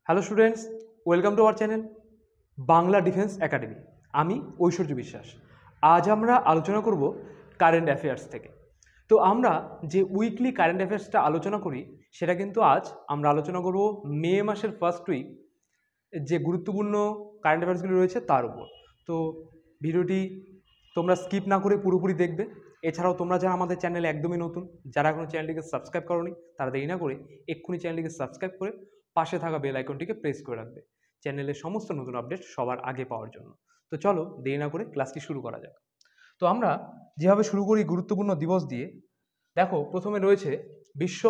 Hello students, welcome to our channel Bangla defence academy. আমি ঐশ্বর্য বিশ্বাস। আজ আমরা আলোচনা করব কারেন্ট অ্যাফেয়ার্স থেকে। তো আমরা যে উইকলি কারেন্ট অ্যাফেয়ার্সটা আলোচনা করি সেটা কিন্তু আজ আমরা আলোচনা করব মে মাসের ফার্স্ট উইক যে গুরুত্বপূর্ণ কারেন্ট অ্যাফেয়ার্সগুলি রয়েছে তার উপর। তো ভিডিওটি তোমরা স্কিপ না করে পুরোপুরি দেখবে। এছাড়াও তোমরা যারা আমাদের চ্যানেলে একদমই নতুন, যারা এখনো চ্যানেলটিকে সাবস্ক্রাইব করোনি, তারা দেরি না করে এক্ষুনি চ্যানেলটিকে সাবস্ক্রাইব করে পাশে থাকা বেল আইকনটিকে প্রেস করে রাখবে চ্যানেলের সমস্ত নতুন আপডেট সবার আগে পাওয়ার জন্য। তো চলো দেরি না করে ক্লাসটি শুরু করা যাক। তো আমরা যেভাবে শুরু করি গুরুত্বপূর্ণ দিবস দিয়ে, দেখো প্রথমে রয়েছে বিশ্ব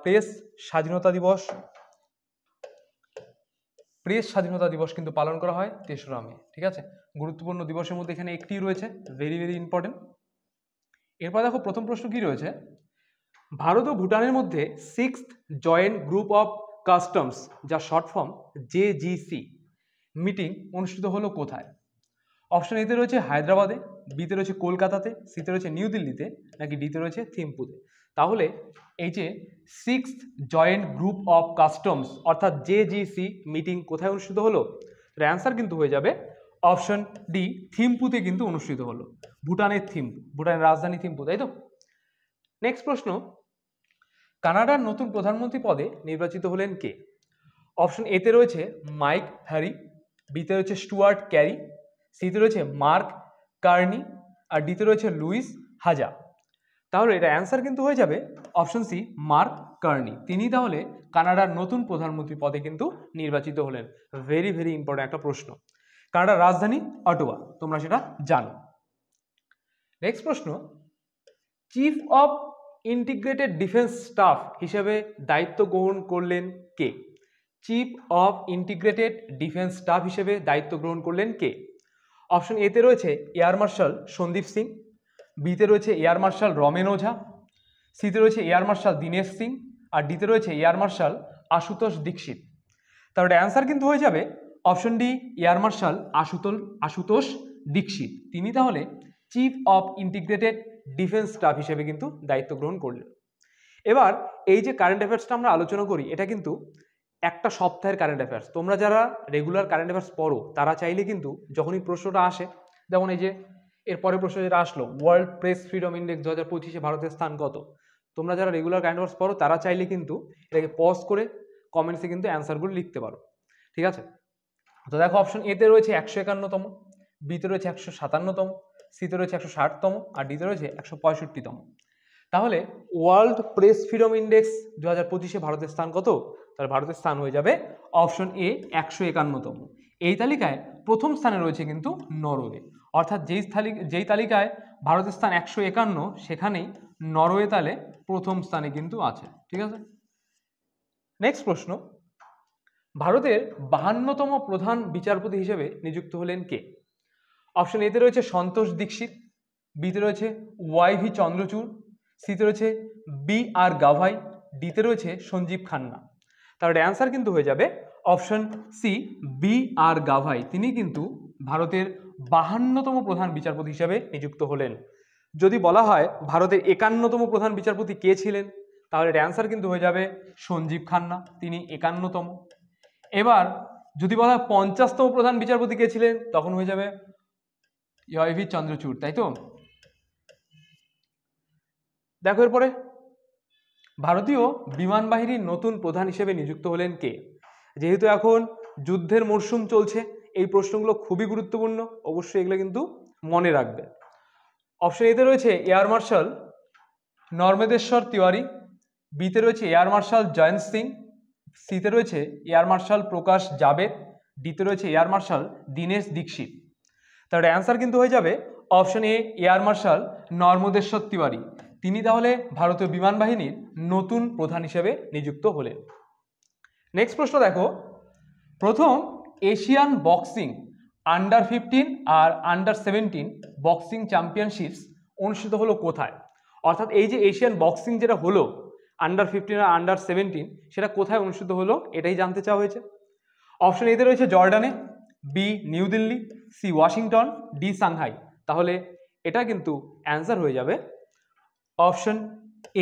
প্রেস স্বাধীনতা দিবস। প্রেস স্বাধীনতা দিবস কিন্তু পালন করা হয় ৩রা মে। ঠিক আছে, গুরুত্বপূর্ণ দিবসের মধ্যে এখানে একটি রয়েছে, ভেরি ভেরি ইম্পর্টেন্ট। এরপর দেখো প্রথম প্রশ্ন কি রয়েছে, ভারত ও ভুটানের মধ্যে 6th joint group of customs, যা শর্ট ফর্ম জেজিসি, মিটিং অনুষ্ঠিত হলো কোথায়? অপশন এতে রয়েছে হায়দ্রাবাদে, বিতে রয়েছে কলকাতাতে, সিতে রয়েছে নিউ দিল্লিতে, নাকি ডিতে রয়েছে থিম্পুতে। তাহলে এই যে 6th joint group of customs অর্থাৎ জেজিসি মিটিং কোথায় অনুষ্ঠিত হলো, এর অ্যান্সার কিন্তু হয়ে যাবে অপশন ডি, থিম্পুতে কিন্তু অনুষ্ঠিত হলো। ভুটানের থিম্পু, ভুটানের রাজধানী থিম্পু, তাই তো। নেক্সট প্রশ্ন, কানাডার নতুন প্রধানমন্ত্রী পদে নির্বাচিত হলেন কে? অপশন এতে রয়েছে মাইক হ্যারি, বিতে রয়েছে স্টুয়ার্ট ক্যারি, সিতে রয়েছে মার্ক কার্নি, আর ডিতে রয়েছে লুইস হাজা। তাহলে এটা অ্যান্সার কিন্তু হয়ে যাবে অপশন সি, মার্ক কার্নি। তিনি তাহলে কানাডার নতুন প্রধানমন্ত্রী পদে কিন্তু নির্বাচিত হলেন। ভেরি ভেরি ইম্পর্টেন্ট একটা প্রশ্ন। কানাডার রাজধানী অটোয়া, তোমরা সেটা জানো। নেক্সট প্রশ্ন, chief of integrated defence staff হিসেবে দায়িত্ব গ্রহণ করলেন কে? Chief of integrated defence staff হিসেবে দায়িত্ব গ্রহণ করলেন কে? অপশন এতে রয়েছে এয়ার মার্শাল সন্দীপ সিং, বিতে রয়েছে এয়ার মার্শাল রমেন ওঝা, সিতে রয়েছে এয়ার মার্শাল দীনেশ সিং, আর ডিতে রয়েছে এয়ার মার্শাল আশুতোষ দীক্ষিত। তাহলে অ্যান্সার কিন্তু হয়ে যাবে option D, air marshal Ashutosh Dikshit. তিনি তাহলে chief of integrated defence staff হিসেবে কিন্তু দায়িত্ব গ্রহণ করলেন। এবার এই যে কারেন্ট অ্যাফেয়ার্সটা আমরা আলোচনা করি, এটা কিন্তু একটা সপ্তাহের কারেন্ট অ্যাফেয়ার্স। তোমরা যারা রেগুলার কারেন্ট অ্যাফেয়ার্স পড়ো তারা চাইলে কিন্তু যখনই প্রশ্নটা আসে, যেমন এই যে এর পরের প্রশ্ন যেটা আসলো, ওয়ার্ল্ড প্রেস ফ্রিডম ইন্ডেক্স 2025-এ ভারতের স্থান কত? তোমরা যারা রেগুলার কারেন্ট অ্যাফেয়ার্স পড়ো তারা চাইলে কিন্তু এটাকে পজ করে কমেন্টসে কিন্তু অ্যান্সারগুলো লিখতে পারো। ঠিক আছে, তো দেখো অপশন এতে রয়েছে 151তম, বিতে রয়েছে 157তম, সিতে রয়েছে 160তম, আর ডিতে রয়েছে 165তম। তাহলে ওয়ার্ল্ড প্রেস ফ্রিডম ইন্ডেক্স 2025-এ ভারতের স্থান কত? তাহলে ভারতের স্থান হয়ে যাবে অপশন এ, 151তম। এই তালিকায় প্রথম স্থানে রয়েছে কিন্তু নরওয়ে, অর্থাৎ যেই তালিকায় ভারতের স্থান 151, সেখানেই নরওয়ে তাহলে প্রথম স্থানে কিন্তু আছে। ঠিক আছে, নেক্সট প্রশ্ন, ভারতের 52তম প্রধান বিচারপতি হিসেবে নিযুক্ত হলেন কে? অপশন এতে রয়েছে সন্তোষ দীক্ষিত, বিতে রয়েছে ওয়াইভি চন্দ্রচূড়, সিতে রয়েছে বি আর গাভাই, ডিতে রয়েছে সঞ্জীব খান্না। তাহলে অ্যান্সার কিন্তু হয়ে যাবে অপশন সি, বি আর গাভাই। তিনি কিন্তু ভারতের 52তম প্রধান বিচারপতি হিসেবে নিযুক্ত হলেন। যদি বলা হয় ভারতের 51তম প্রধান বিচারপতি কে ছিলেন, তাহলে অ্যান্সার কিন্তু হয়ে যাবে সঞ্জীব খান্না, তিনি 51তম। এবার যদি বলা হয় 50তম প্রধান বিচারপতি কে ছিলেন, তখন হয়ে যাবে ওয়াইভি চন্দ্রচূড়, তাই তো। দেখো এরপরে ভারতীয় বিমান বাহিনীর নতুন প্রধান হিসেবে নিযুক্ত হলেন কে? যেহেতু এখন যুদ্ধের মরশুম চলছে, এই প্রশ্নগুলো খুবই গুরুত্বপূর্ণ, অবশ্যই এগুলো কিন্তু মনে রাখবে। অপশন এতে রয়েছে এয়ার মার্শাল নর্মেদেশ্বর তিওয়ারি, বিতে রয়েছে এয়ার মার্শাল জয়ন্ত সিং, সিতে রয়েছে এয়ার মার্শাল প্রকাশ জাবেদ, ডিতে রয়েছে এয়ার মার্শাল দীনেশ দীক্ষিত। তাহলে অ্যান্সার কিন্তু হয়ে যাবে option A, air marshal Narmadeshwar Tiwari. তিনি তাহলে ভারতীয় বিমান বাহিনীর নতুন প্রধান হিসেবে নিযুক্ত হলেন। নেক্সট প্রশ্ন দেখো, প্রথম এশিয়ান বক্সিং আন্ডার-15 আর আন্ডার-17 বক্সিং চ্যাম্পিয়নশিপস অনুষ্ঠিত হলো কোথায়? অর্থাৎ এই যে এশিয়ান বক্সিং যেটা হলো আন্ডার-15 আর আন্ডার-17, সেটা কোথায় অনুষ্ঠিত হলো এটাই জানতে চাওয়া হয়েছে। অপশন এতে রয়েছে জর্ডানে, B New Delhi, C Washington, D Shanghai. তাহলে এটা কিন্তু অ্যান্সার হয়ে যাবে অপশন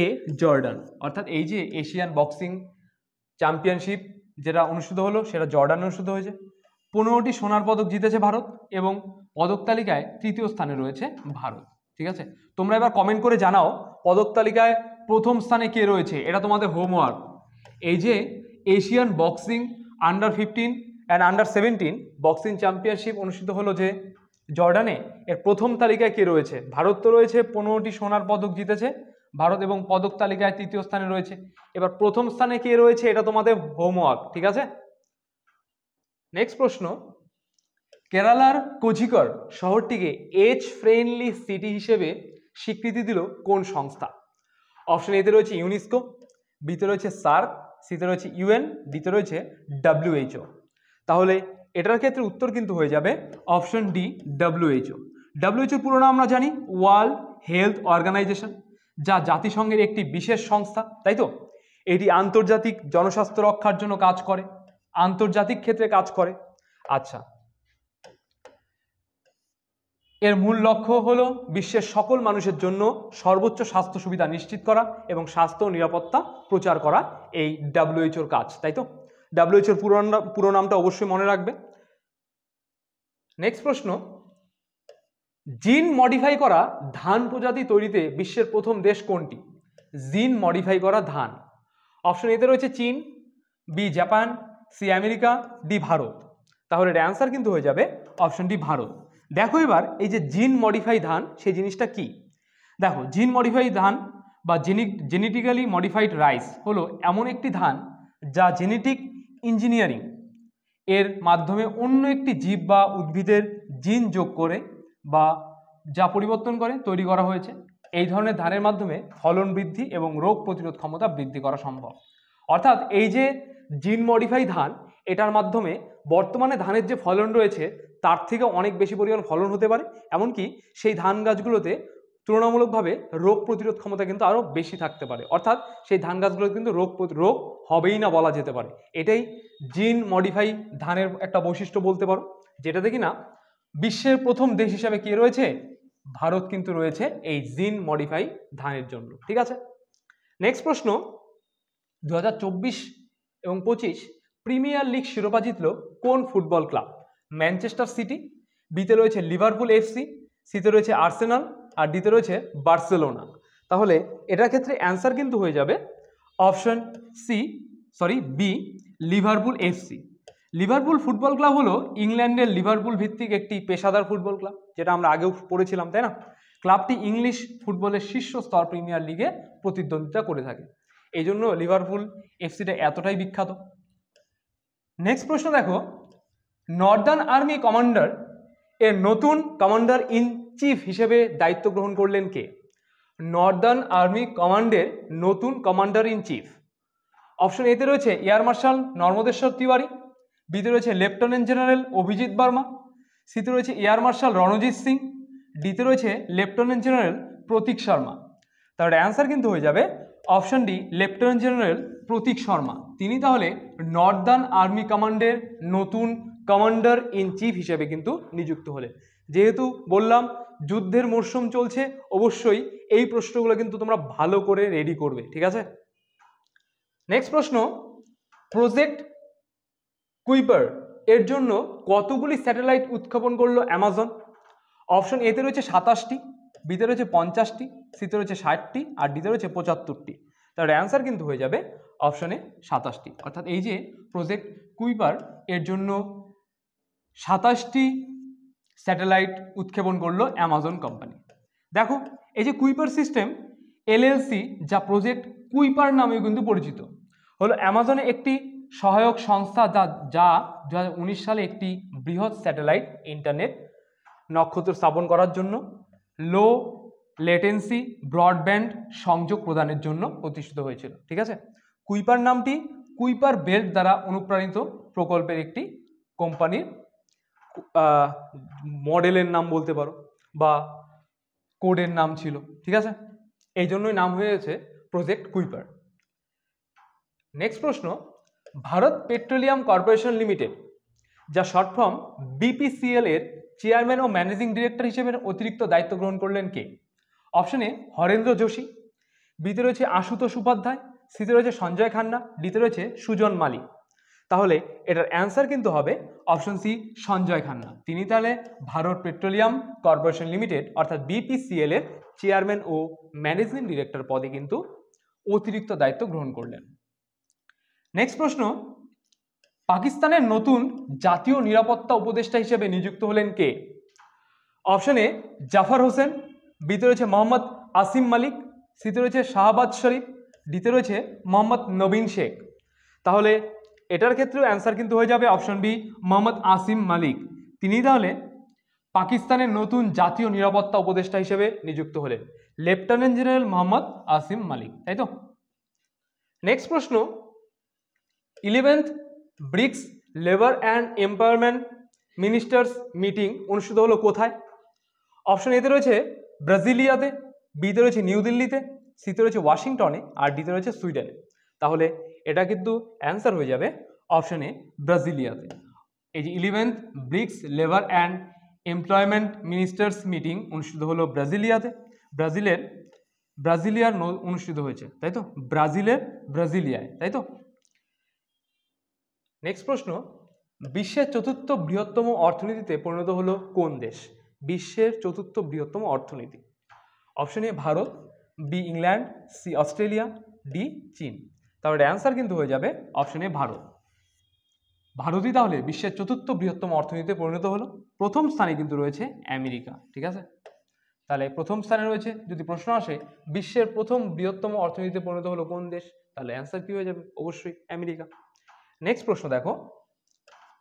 এ, জর্ডান। অর্থাৎ এই যে এশিয়ান বক্সিং চ্যাম্পিয়নশিপ যেটা অনুষ্ঠিত হলো সেটা জর্ডানে অনুষ্ঠিত হয়েছে। 15টি সোনার পদক জিতেছে ভারত এবং পদক তালিকায় তৃতীয় স্থানে রয়েছে ভারত। ঠিক আছে, তোমরা এবার কমেন্ট করে জানাও পদক তালিকায় প্রথম স্থানে কে রয়েছে, এটা তোমাদের হোমওয়ার্ক। এই যে এশিয়ান বক্সিং আন্ডার-15 অ্যান্ড আন্ডার-17 বক্সিং চ্যাম্পিয়নশিপ অনুষ্ঠিত হলো যে জর্ডানে, এর প্রথম তালিকায় কে রয়েছে? ভারত তো রয়েছে, 15টি সোনার পদক জিতেছে ভারত এবং পদক তালিকায় তৃতীয় স্থানে রয়েছে। এবার প্রথম স্থানে কে রয়েছে এটা তোমাদের হোমওয়ার্ক, ঠিক আছে? নেক্সট প্রশ্ন, কেরালার কোঝিকর শহরটিকে এজ ফ্রেন্ডলি সিটি হিসেবে স্বীকৃতি দিল কোন সংস্থা? অপশন এতে রয়েছে ইউনেস্কো, বিতে রয়েছে সার্ক, সিতে রয়েছে ইউএন, ডিতে রয়েছে WHO। তাহলে এটার ক্ষেত্রে উত্তর কিন্তু হয়ে যাবে অপশন ডি, WHO। WHO পুরো নাম আমরা জানি ওয়ার্ল্ড হেলথ অর্গানাইজেশন, যা জাতিসংঘের একটি বিশেষ সংস্থা, তাই তো? এটি আন্তর্জাতিক জনস্বাস্থ্য রক্ষার জন্য কাজ করে, আন্তর্জাতিক ক্ষেত্রে কাজ করে। আচ্ছা, এর মূল লক্ষ্য হলো বিশ্বের সকল মানুষের জন্য সর্বোচ্চ স্বাস্থ্য সুবিধা নিশ্চিত করা এবং স্বাস্থ্য নিরাপত্তা প্রচার করা এই WHO কাজ, তাই তো? WHO পুরো নামটা অবশ্যই মনে রাখবে। নেক্সট প্রশ্ন, জিন মডিফাই করা ধান প্রজাতি তৈরিতে বিশ্বের প্রথম দেশ কোনটি? জিন মডিফাই করা ধান। অপশন এতে রয়েছে চীন, B Japan, C America, D Bharat. তাহলে এর অ্যান্সার কিন্তু হয়ে যাবে অপশন ডি ভারত। দেখো এবার এই যে জিন মডিফাই ধান সেই জিনিসটা কি? দেখো, জিন মডিফাই ধান বা জেনেটিক্যালি মডিফাইড রাইস হলো এমন একটি ধান যা জেনেটিক ইঞ্জিনিয়ারিং এর মাধ্যমে অন্য একটি জীব বা উদ্ভিদের জিন যোগ করে বা যা পরিবর্তন করে তৈরি করা হয়েছে। এই ধরনের ধানের মাধ্যমে ফলন বৃদ্ধি এবং রোগ প্রতিরোধ ক্ষমতা বৃদ্ধি করা সম্ভব। অর্থাৎ এই যে জিন মডিফাই ধান, এটার মাধ্যমে বর্তমানে ধানের যে ফলন রয়েছে তার থেকে অনেক বেশি পরিমাণ ফলন হতে পারে, এমনকি সেই ধান গাছগুলোতে তুলনামূলকভাবে রোগ প্রতিরোধ ক্ষমতা কিন্তু আরও বেশি থাকতে পারে। অর্থাৎ সেই ধান গাছগুলো কিন্তু রোগ হবেই না বলা যেতে পারে। এটাই জিন মডিফাই ধানের একটা বৈশিষ্ট্য বলতে পারো, যেটাতে কিনা বিশ্বের প্রথম দেশ হিসাবে কে রয়েছে? ভারত কিন্তু রয়েছে এই জিন মডিফাই ধানের জন্য, ঠিক আছে? নেক্সট প্রশ্ন, 2024 এবং 25 প্রিমিয়ার লিগ শিরোপা জিতল কোন ফুটবল ক্লাব? ম্যানচেস্টার সিটি, বিতে রয়েছে লিভারপুল FC, সিতে রয়েছে আর্সেনাল আর ডিতে রয়েছে বার্সেলোনা। তাহলে এটার ক্ষেত্রে অ্যান্সার কিন্তু হয়ে যাবে option B, Liverpool FC। Liverpool football club হলো ইংল্যান্ডের লিভারপুল ভিত্তিক একটি পেশাদার ফুটবল ক্লাব, যেটা আমরা আগেও পড়েছিলাম, তাই না? ক্লাবটি ইংলিশ ফুটবলের শীর্ষ স্তর প্রিমিয়ার লিগে প্রতিদ্বন্দ্বিতা করে থাকে, এই জন্য লিভারপুল FCটা এতটাই বিখ্যাত। নেক্সট প্রশ্ন দেখো, নর্দার্ন আর্মি কমান্ডার এর নতুন কমান্ডার ইন চিফ হিসেবে দায়িত্ব গ্রহণ করলেন কে? নর্দার্ন আর্মি কমান্ডের নতুন কমান্ডার ইন চিফ। অপশন এতে রয়েছে এয়ার মার্শাল নর্মদেশ্বর তিওয়ারি, বিতে রয়েছে লেফটেন্যান্ট জেনারেল অভিজিৎ বর্মা, সিতে রয়েছে এয়ার মার্শাল রণজিৎ সিং, ডিতে রয়েছে লেফটেন্যান্ট জেনারেল প্রতীক শর্মা। তাহলে অ্যান্সার কিন্তু হয়ে যাবে অপশন ডি, লেফটেন্যান্ট জেনারেল প্রতীক শর্মা। তিনি তাহলে নর্দার্ন আর্মি কমান্ডের নতুন কমান্ডার ইন চিফ হিসেবে কিন্তু নিযুক্ত হলেন। যেহেতু বললাম যুদ্ধের মরশুম চলছে, অবশ্যই এই প্রশ্নগুলো কিন্তু তোমরা ভালো করে রেডি করবে, ঠিক আছে? নেক্সট প্রশ্ন, প্রজেক্ট কুইপার এর জন্য কতগুলি স্যাটেলাইট উৎক্ষেপণ করলো অ্যামাজন? অপশন এতে রয়েছে 27টি, বিতে রয়েছে 50টি, সিতে রয়েছে 60টি আর ডিতে রয়েছে 75টি। তার অ্যান্সার কিন্তু হয়ে যাবে অপশনে 27টি। অর্থাৎ এই যে প্রজেক্ট কুইপার এর জন্য 27টি স্যাটেলাইট উৎক্ষেপণ করলো অ্যামাজন কোম্পানি। দেখো, এই যে কুইপার সিস্টেম LLC, যা প্রজেক্ট কুইপার নামেও কিন্তু পরিচিত, হলো অ্যামাজনে একটি সহায়ক সংস্থা যা 2019 সালে একটি বৃহৎ স্যাটেলাইট ইন্টারনেট নক্ষত্র স্থাপন করার জন্য লো লেটেন্সি ব্রডব্যান্ড সংযোগ প্রদানের জন্য প্রতিষ্ঠিত হয়েছিল, ঠিক আছে? কুইপার নামটি কুইপার বেল্ট দ্বারা অনুপ্রাণিত প্রকল্পের একটি কোম্পানির মডেলের নাম বলতে পারো বা কোডের নাম ছিল, ঠিক আছে? এই জন্যই নাম হয়েছে প্রজেক্ট কুইপার। নেক্সট প্রশ্ন, ভারত পেট্রোলিয়াম কর্পোরেশন লিমিটেড, যা শর্ট ফর্ম BPCL এর চেয়ারম্যান ও ম্যানেজিং ডিরেক্টর হিসেবে অতিরিক্ত দায়িত্ব গ্রহণ করলেন কে? অপশনে হরেন্দ্র যোশী, বিতে রয়েছে আশুতোষ উপাধ্যায়, সিতে রয়েছে সঞ্জয় খান্না, ডিতে রয়েছে সুজন মালিক। তাহলে এটার অ্যান্সার কিন্তু হবে অপশন সি, সঞ্জয় খান্না। তিনি তাহলে ভারত পেট্রোলিয়াম কর্পোরেশন লিমিটেড অর্থাৎ বিপিসিএল এর চেয়ারম্যান ও ম্যানেজিং ডিরেক্টর পদে কিন্তু অতিরিক্ত দায়িত্ব গ্রহণ করলেন। নেক্সট প্রশ্ন, পাকিস্তানের নতুন জাতীয় নিরাপত্তা উপদেষ্টা হিসেবে নিযুক্ত হলেন কে? অপশন এ জাফর হোসেন, বিতে রয়েছে মোহাম্মদ আসিম মালিক, সিতে রয়েছে শাহবাজ শরীফ, ডিতে রয়েছে মোহাম্মদ নবীন শেখ। তাহলে এটার ক্ষেত্রেও অ্যান্সার কিন্তু হয়ে যাবে অপশন বি, মোহাম্মদ আসিম মালিক। তিনি তাহলে পাকিস্তানের নতুন জাতীয় নিরাপত্তা উপদেষ্টা হিসেবে নিযুক্ত হলেন, লেফটেন্যান্ট জেনারেল মোহাম্মদ আসিম মালিক, তাই তো। নেক্সট প্রশ্ন, 11th BRICS labour and empowerment ministers meeting অনুষ্ঠিত হলো কোথায়? অপশন এতে রয়েছে ব্রাজিলিয়াতে, বিতে রয়েছে নিউ দিল্লিতে, সিতে রয়েছে ওয়াশিংটনে, আর ডিতে রয়েছে সুইডেনে। তাহলে এটা কিন্তু অ্যান্সার হয়ে যাবে অপশন এ ব্রাজিলিয়াতে। এই যে 11th BRICS labour and employment ministers meeting অনুষ্ঠিত হলো ব্রাজিলিয়াতে, ব্রাজিলিয়ার অনুষ্ঠিত হয়েছে, তাই তো, ব্রাজিলিয়ায়, তাই তো। নেক্সট প্রশ্ন, বিশ্বের চতুর্থ বৃহত্তম অর্থনীতিতে পরিণত হলো কোন দেশ? বিশ্বের চতুর্থ বৃহত্তম অর্থনীতি। Option A Bharat, B England, C Australia, D চীন। তাহলে অ্যান্সার কিন্তু হয়ে যাবে অপশন এ ভারত। ভারতই তাহলে বিশ্বের চতুর্থ বৃহত্তম অর্থনীতিতে পরিণত হলো। প্রথম স্থানে কিন্তু রয়েছে আমেরিকা, ঠিক আছে। তাহলে প্রথম স্থানে রয়েছে, যদি প্রশ্ন আসে বিশ্বের প্রথম বৃহত্তম অর্থনীতিতে পরিণত হলো কোন দেশ, তাহলে অ্যান্সার কি হয়ে যাবে? অবশ্যই আমেরিকা। নেক্সট প্রশ্ন দেখো,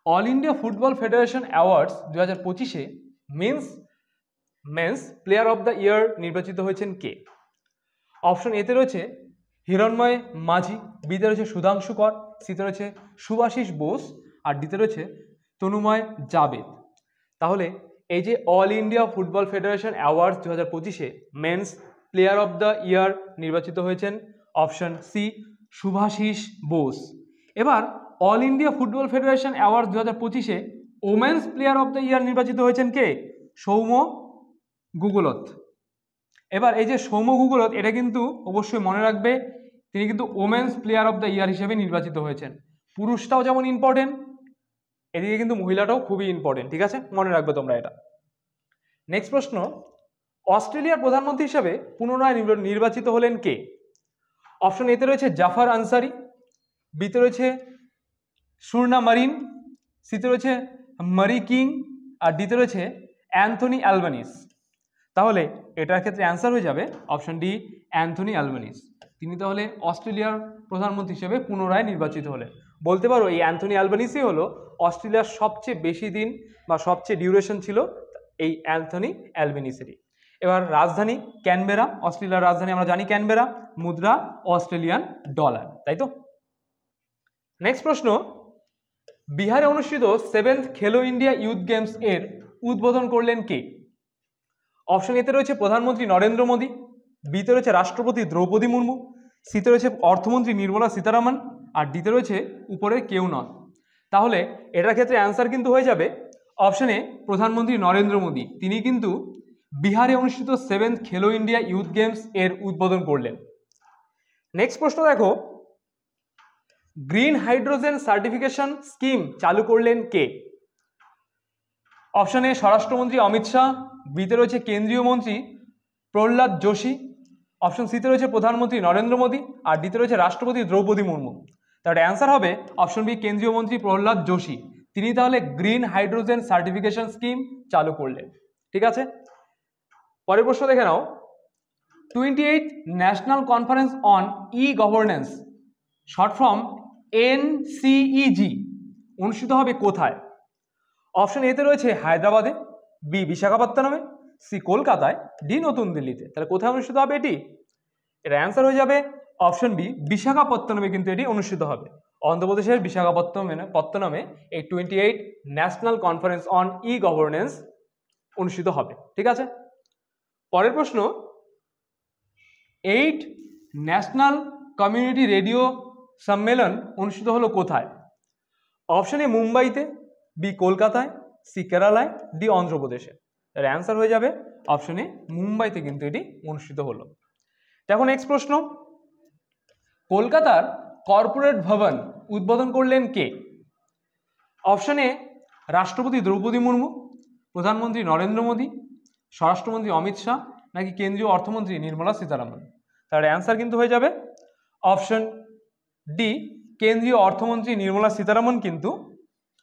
all India football federation awards 2025-এ men's player of the year নির্বাচিত হয়েছেন কে? অপশন এতে রয়েছে হিরণময় মাঝি, বিতে রয়েছে সুধাংশু কর, সিতে রয়েছে সুভাষিস বোস, আর ডিতে রয়েছে তনুময় জাবেদ। তাহলে এই যে all India football federation awards 2025-এ men's player of the year নির্বাচিত হয়েছেন অপশন সি, সুভাষিস বোস। এবার all India football federation awards 2025-এ women's player of the year নির্বাচিত হয়েছেন কে? সৌম্য গুগলত। এবার এই যে সৌম্য গুগলত, এটা কিন্তু অবশ্যই মনে রাখবে, তিনি কিন্তু ওমেন্স প্লেয়ার অফ দ্য ইয়ার হিসেবে নির্বাচিত হয়েছেন। পুরুষটাও যেমন ইম্পর্টেন্ট, এদিকে কিন্তু মহিলাটাও খুবই ইম্পর্টেন্ট, ঠিক আছে, মনে রাখবে তোমরা এটা। নেক্সট প্রশ্ন, অস্ট্রেলিয়ার প্রধানমন্ত্রী হিসেবে পুনরায় নির্বাচিত হলেন কে? অপশন এতে রয়েছে জাফর আনসারি, বিতে রয়েছে সুরনা মারিন, সিতে রয়েছে মারি কিং, আর ডিতে রয়েছে অ্যান্থনি অ্যালবানিস। তাহলে এটার ক্ষেত্রে অ্যান্সার হয়ে যাবে অপশন ডি, অ্যান্থনি অ্যালবানিস। তিনি তাহলে অস্ট্রেলিয়ার প্রধানমন্ত্রী হিসেবে পুনরায় নির্বাচিত হলেন। বলতে পারো এই অ্যান্থনি অ্যালবানিসই হলো অস্ট্রেলিয়ার সবচেয়ে বেশি দিন বা সবচেয়ে ডিউরেশন ছিল এই অ্যান্থনি অ্যালবানিসেরই। এবার রাজধানী ক্যানবেরা, অস্ট্রেলিয়ার রাজধানী আমরা জানি ক্যানবেরা, মুদ্রা অস্ট্রেলিয়ান ডলার, তাই তো। নেক্সট প্রশ্ন, বিহারে অনুষ্ঠিত 7th খেলো ইন্ডিয়া ইউথ গেমস এর উদ্বোধন করলেন কে? অপশন এতে রয়েছে প্রধানমন্ত্রী নরেন্দ্র মোদী, বিতে রয়েছে রাষ্ট্রপতি দ্রৌপদী মুর্মু, সিতে রয়েছে অর্থমন্ত্রী নির্মলা সীতারামন, আর ডিতে রয়েছে উপরের কেউ নয়। তাহলে এটার ক্ষেত্রে অ্যান্সার কিন্তু হয়ে যাবে অপশনে প্রধানমন্ত্রী নরেন্দ্র মোদী। তিনি কিন্তু বিহারে অনুষ্ঠিত 7th খেলো ইন্ডিয়া ইউথ গেমস এর উদ্বোধন করলেন। নেক্সট প্রশ্ন দেখো, গ্রিন হাইড্রোজেন সার্টিফিকেশন স্কিম চালু করলেন কে? অপশন এ স্বরাষ্ট্রমন্ত্রী অমিত শাহ, বিতে রয়েছে কেন্দ্রীয় মন্ত্রী প্রহ্লাদ যোশী, অপশন সিতে রয়েছে প্রধানমন্ত্রী নরেন্দ্র মোদী, আর ডিতে রয়েছে রাষ্ট্রপতি দ্রৌপদী মুর্মু। তাহলে অ্যান্সার হবে অপশন বি, কেন্দ্রীয় মন্ত্রী প্রহ্লাদ যোশী। তিনি তাহলে গ্রিন হাইড্রোজেন সার্টিফিকেশন স্কিম চালু করলেন, ঠিক আছে। পরের প্রশ্ন দেখে নাও, 28th national conference on E governance short form NCEG অনুষ্ঠিত হবে কোথায়? অপশন এতে রয়েছে হায়দ্রাবাদে, বি বিশাখাপত্তনমে, সি কলকাতায়, ডি নতুন দিল্লিতে। তাহলে কোথায় অনুষ্ঠিত হবে এটি? এর অ্যান্সার হয়ে যাবে অপশন বি, বিশাখাপত্তনমে কিন্তু এটি অনুষ্ঠিত হবে। অন্ধ্রপ্রদেশের বিশাখাপত্তনমে এই 28th national conference on E governance অনুষ্ঠিত হবে, ঠিক আছে। পরের প্রশ্ন, 8th ন্যাশনাল কমিউনিটি রেডিও সম্মেলন অনুষ্ঠিত হলো কোথায়? অপশন এ মুম্বাইতে, বি কলকাতায়, সি কেরালায়, ডি অন্ধ্রপ্রদেশে। এর অ্যান্সার হয়ে যাবে অপশন এ মুম্বাইতে কিন্তু এটি অনুষ্ঠিত হলো। দেখো নেক্সট প্রশ্ন, কলকাতার কর্পোরেট ভবন উদ্বোধন করলেন কে? অপশন এ রাষ্ট্রপতি দ্রৌপদী মুর্মু, প্রধানমন্ত্রী নরেন্দ্র মোদী, স্বরাষ্ট্রমন্ত্রী অমিত শাহ, নাকি কেন্দ্রীয় অর্থমন্ত্রী নির্মলা সীতারামন। তাহলে অ্যান্সার কিন্তু হয়ে যাবে অপশন ডি, কেন্দ্রীয় অর্থমন্ত্রী নির্মলা সীতারামন কিন্তু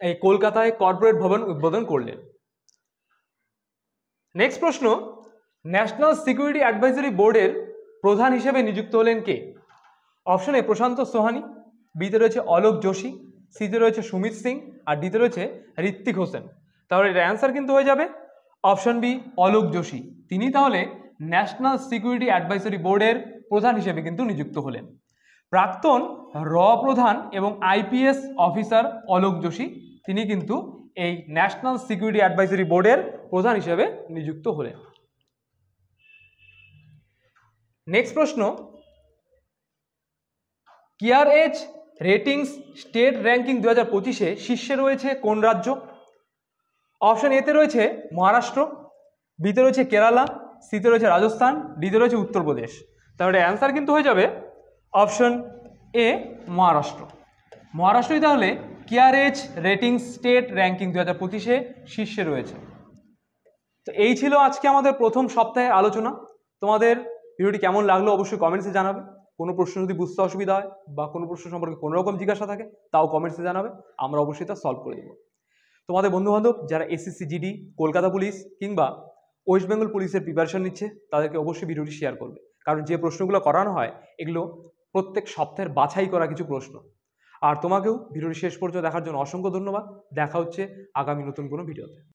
এই কলকাতায় কর্পোরেট ভবন উদ্বোধন করলেন। নেক্সট প্রশ্ন, ন্যাশনাল সিকিউরিটি অ্যাডভাইজারি বোর্ডের প্রধান হিসেবে নিযুক্ত হলেন কে? অপশন এ প্রশান্ত সোহানি, বিতে রয়েছে অলোক যোশী, সিতে রয়েছে সুমিত সিং, আর ডিতে রয়েছে ঋত্বিক হোসেন। তাহলে এর অ্যান্সার কিন্তু হয়ে যাবে অপশন বি, অলোক যোশী। তিনি তাহলে ন্যাশনাল সিকিউরিটি অ্যাডভাইজারি বোর্ডের প্রধান হিসেবে কিন্তু নিযুক্ত হলেন। প্রাক্তন র প্রধান এবং আইপিএস অফিসার অলোক যোশী তিনি কিন্তু এই ন্যাশনাল সিকিউরিটি অ্যাডভাইজারি বোর্ডের প্রধান হিসেবে নিযুক্ত হলেন। নেক্সট প্রশ্ন, কিআরএইচ রেটিংস স্টেট র্যাঙ্কিং 2025-এ শীর্ষে রয়েছে কোন রাজ্য? অপশন এতে রয়েছে মহারাষ্ট্র, বিতে রয়েছে কেরালা, সিতে রয়েছে রাজস্থান, ডিতে রয়েছে উত্তরপ্রদেশ। তাহলে অ্যান্সার কিন্তু হয়ে যাবে অপশন এ, মহারাষ্ট্র। মহারাষ্ট্রই তাহলে কিআরএইচ রেটিংস স্টেট র্যাঙ্কিং 2025-এ শীর্ষে রয়েছে। তো এই ছিল আজকে আমাদের প্রথম সপ্তাহের আলোচনা। তোমাদের ভিডিওটি কেমন লাগলো অবশ্যই কমেন্টসে জানাবে। কোনো প্রশ্ন যদি বুঝতে অসুবিধা হয় বা কোনো প্রশ্ন সম্পর্কে কোনো রকম জিজ্ঞাসা থাকে তাও কমেন্টসে জানাবে, আমরা অবশ্যই তা সলভ করে দেব। তোমাদের বন্ধুবান্ধব যারা এসএসসি জিডি, কলকাতা পুলিশ কিংবা ওয়েস্ট বেঙ্গল পুলিশের প্রিপারেশন নিচ্ছে তাদেরকে অবশ্যই ভিডিওটি শেয়ার করবে, কারণ যে প্রশ্নগুলো করানো হয় এগুলো প্রত্যেক সপ্তাহের বাছাই করা কিছু প্রশ্ন। আর তোমাকেও ভিডিওটি শেষ পর্যন্ত দেখার জন্য অসংখ্য ধন্যবাদ। দেখা হচ্ছে আগামী নতুন কোনো ভিডিওতে।